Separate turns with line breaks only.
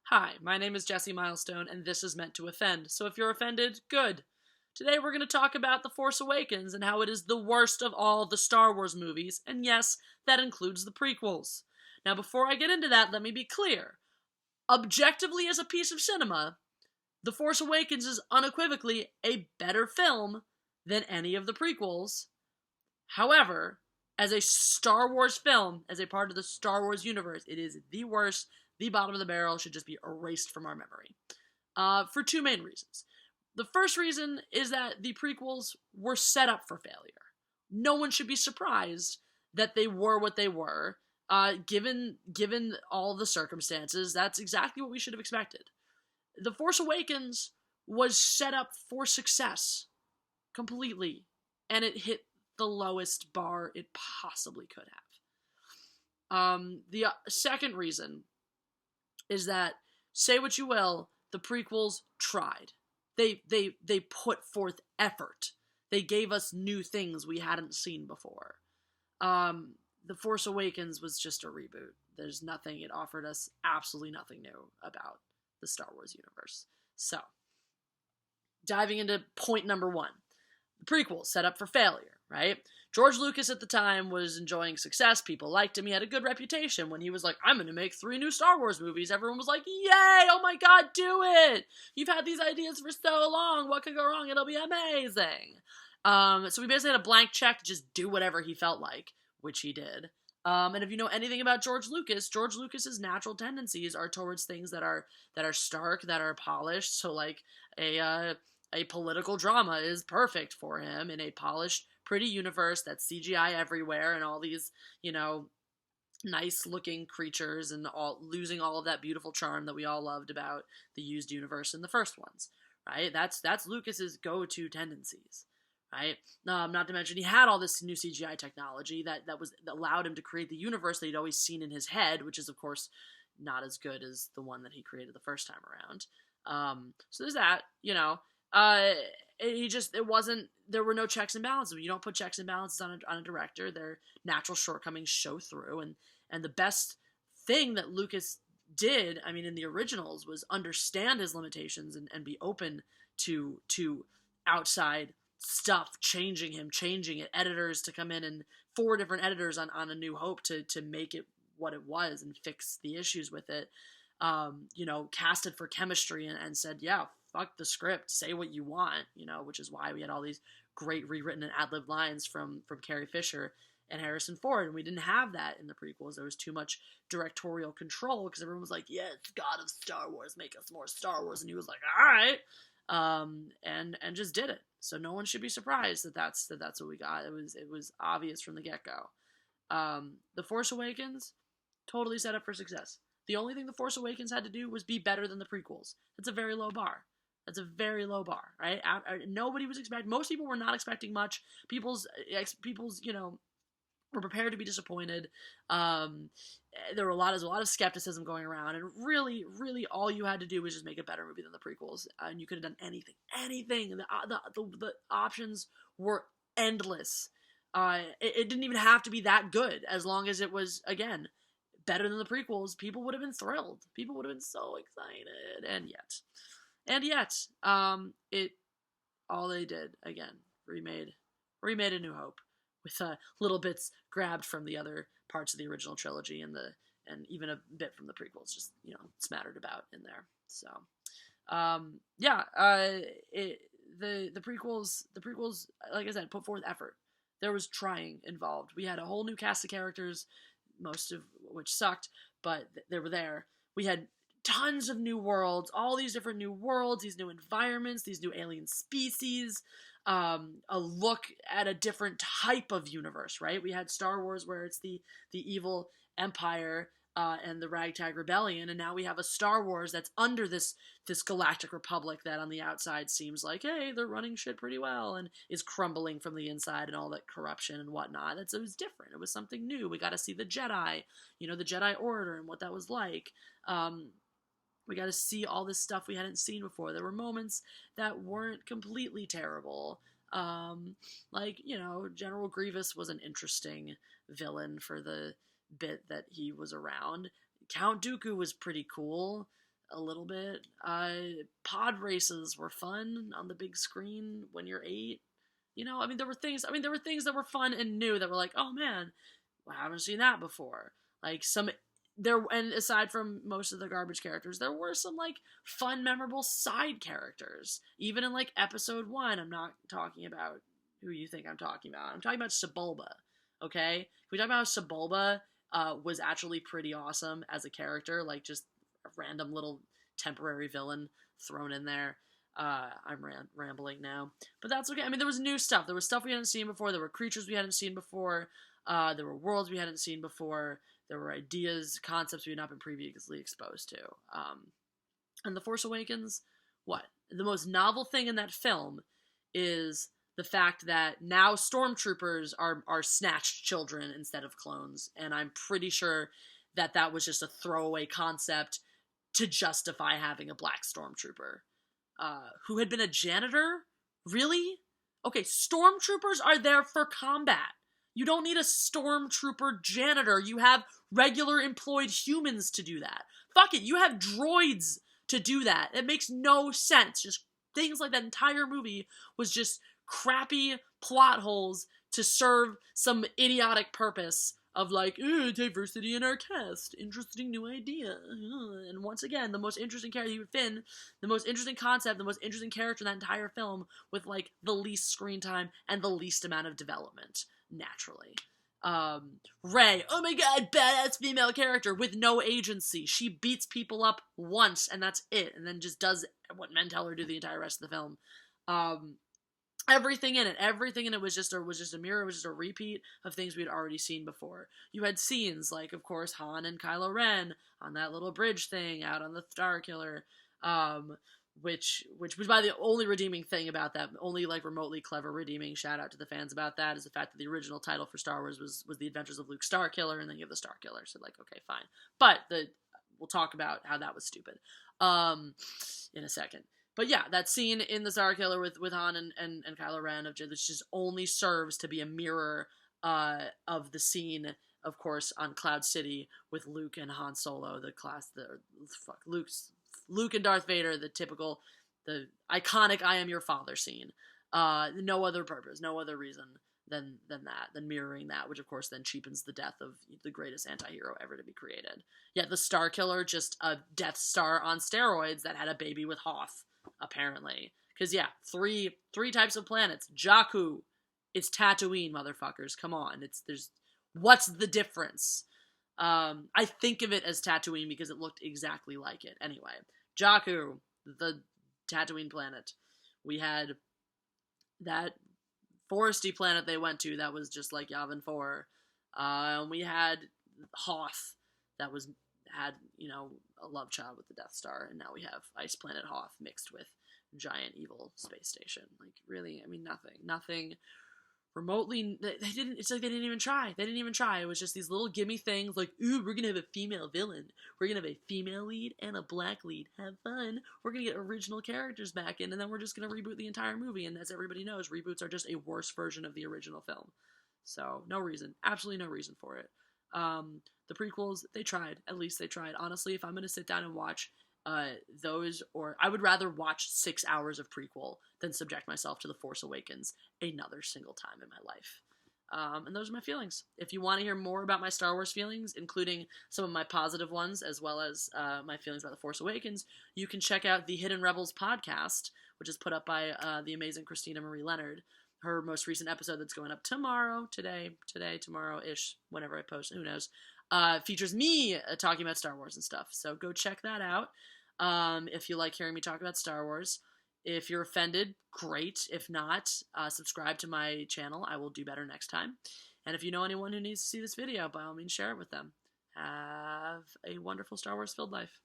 Hi, my name is Jesse Milestone, and this is meant to offend, so if you're offended, good. Today we're going to talk about The Force Awakens and how it is the worst of all the Star Wars movies, and yes, that includes the prequels. Now, before I get into that, let me be clear. Objectively, as a piece of cinema, The Force Awakens is unequivocally a better film than any of the prequels. However, as a Star Wars film, as a part of the Star Wars universe, it is the worst, the bottom of the barrel, should just be erased from our memory. For two main reasons. The first reason is that the prequels were set up for failure. No one should be surprised that they were what they were. Given all the circumstances, that's exactly what we should have expected. The Force Awakens was set up for success completely, and it hit the lowest bar it possibly could have. The second reason is that, say what you will, the prequels tried. They put forth effort. They gave us new things we hadn't seen before. The Force Awakens was just a reboot. There's nothing, it offered us absolutely nothing new about the Star Wars universe. So, diving into point number one. The prequels set up for failure, right? George Lucas at the time was enjoying success. People liked him. He had a good reputation. When he was like, I'm going to make 3 new Star Wars movies, everyone was like, yay, oh my god, do it! You've had these ideas for so long. What could go wrong? It'll be amazing. So we basically had a blank check to just do whatever he felt like, which he did. And if you know anything about George Lucas's natural tendencies are towards things that are stark, that are polished. So like a political drama is perfect for him in a polished, pretty universe that's CGI everywhere and all these, nice looking creatures and losing all of that beautiful charm that we all loved about the used universe in the first ones, right? That's Lucas's go-to tendencies, right? Not to mention he had all this new CGI technology that allowed him to create the universe that he'd always seen in his head, which is of course not as good as the one that he created the first time around. So there's that, there were no checks and balances. You don't put checks and balances on a director. Their natural shortcomings show through, and the best thing that Lucas did, in the originals, was understand his limitations and be open to outside stuff changing it, editors to come in, and 4 different editors on A New Hope to make it what it was and fix the issues with it. Casted for chemistry and said, yeah, fuck the script, say what you want, which is why we had all these great rewritten and ad-lib lines from Carrie Fisher and Harrison Ford, and we didn't have that in the prequels. There was too much directorial control because everyone was like, yes, God of Star Wars, make us more Star Wars, and he was like, all right, and just did it. So no one should be surprised that that's what we got. It was obvious from the get-go. The Force Awakens, totally set up for success. The only thing The Force Awakens had to do was be better than the prequels. That's a very low bar. Right? Nobody was expecting. Most people were not expecting much. People's, were prepared to be disappointed. There was a lot of skepticism going around, and really, really, all you had to do was just make a better movie than the prequels, and you could have done anything. The options were endless. It didn't even have to be that good, as long as it was, again, better than the prequels. People would have been thrilled. People would have been so excited, and yet, all they did, again, remade A New Hope with little bits grabbed from the other parts of the original trilogy and even a bit from the prequels, just smattered about in there. So, the prequels, like I said, put forth effort. There was trying involved. We had a whole new cast of characters, most of which sucked, but they were there. We had tons of new worlds, all these different new worlds, these new environments, these new alien species, a look at a different type of universe, right? We had Star Wars where it's the evil empire and the ragtag rebellion, and now we have a Star Wars that's under this galactic republic that on the outside seems like, hey, they're running shit pretty well, and is crumbling from the inside and all that corruption and whatnot. It was different. It was something new. We got to see the Jedi, the Jedi Order and what that was like. We got to see all this stuff we hadn't seen before. There were moments that weren't completely terrible. General Grievous was an interesting villain for the bit that he was around. Count Dooku was pretty cool. a little bit. Pod races were fun on the big screen when you're 8. You know, there were things. There were things that were fun and new that were like, oh man, I haven't seen that before. Like and aside from most of the garbage characters, there were some like fun, memorable side characters. Even in like episode 1, I'm not talking about who you think I'm talking about. I'm talking about Sebulba. Okay, can we talk about how Sebulba was actually pretty awesome as a character, like just a random little temporary villain thrown in there. I'm rambling now, but that's okay. There was new stuff. There was stuff we hadn't seen before. There were creatures we hadn't seen before. There were worlds we hadn't seen before. There were ideas, concepts we had not been previously exposed to. And The Force Awakens, what? The most novel thing in that film is the fact that now stormtroopers are snatched children instead of clones, and I'm pretty sure that was just a throwaway concept to justify having a black stormtrooper who had been a janitor. Really? Okay, stormtroopers are there for combat. You don't need a stormtrooper janitor. You have regular employed humans to do that. Fuck it, you have droids to do that. It makes no sense. Just things like that entire movie was just crappy plot holes to serve some idiotic purpose of like, diversity in our cast, interesting new idea. And once again, the most interesting character, Finn, the most interesting concept, the most interesting character in that entire film with like the least screen time and the least amount of development, naturally. Rey, oh my god, badass female character with no agency. She beats people up once and that's it, and then just does what men tell her to do the entire rest of the film. Everything in it was just a mirror. It was just a repeat of things we'd already seen before. You had scenes like, of course, Han and Kylo Ren on that little bridge thing out on the Star Killer, which was by the only redeeming thing about that, only like remotely clever redeeming shout out to the fans about that is the fact that the original title for Star Wars was The Adventures of Luke Star Killer, and then you have the Star Killer. So like, okay, fine, but we'll talk about how that was stupid in a second. But yeah, that scene in the Star Killer with Han and Kylo Ren which just only serves to be a mirror of the scene, of course, on Cloud City with Luke and Han Solo, Luke and Darth Vader, the iconic "I am your father" scene. No other purpose, no other reason than mirroring that, which of course then cheapens the death of the greatest anti-hero ever to be created. Yeah, the Star Killer, just a Death Star on steroids that had a baby with Hoth. Apparently. Because, yeah, three types of planets. Jakku. It's Tatooine, motherfuckers. Come on. What's the difference? I think of it as Tatooine because it looked exactly like it. Anyway, Jakku, the Tatooine planet. We had that foresty planet they went to that was just like Yavin 4. We had Hoth that had a love child with the Death Star, and now we have Ice Planet Hoth mixed with giant evil space station. Like, really, nothing remotely. It's like they didn't even try. It was just these little gimme things like, ooh, we're gonna have a female villain. We're gonna have a female lead and a black lead. Have fun. We're gonna get original characters back in, and then we're just gonna reboot the entire movie. And as everybody knows, reboots are just a worse version of the original film. So no reason, absolutely no reason for it. The prequels, they tried. At least they tried. Honestly, if I'm going to sit down and watch those, or I would rather watch 6 hours of prequel than subject myself to The Force Awakens another single time in my life. And those are my feelings. If you want to hear more about my Star Wars feelings, including some of my positive ones, as well as my feelings about The Force Awakens, you can check out the Hidden Rebels podcast, which is put up by the amazing Christina Marie Leonard. Her most recent episode that's going up tomorrow-ish, whenever I post, who knows, features me talking about Star Wars and stuff. So go check that out if you like hearing me talk about Star Wars. If you're offended, great. If not, subscribe to my channel. I will do better next time. And if you know anyone who needs to see this video, by all means, share it with them. Have a wonderful Star Wars-filled life.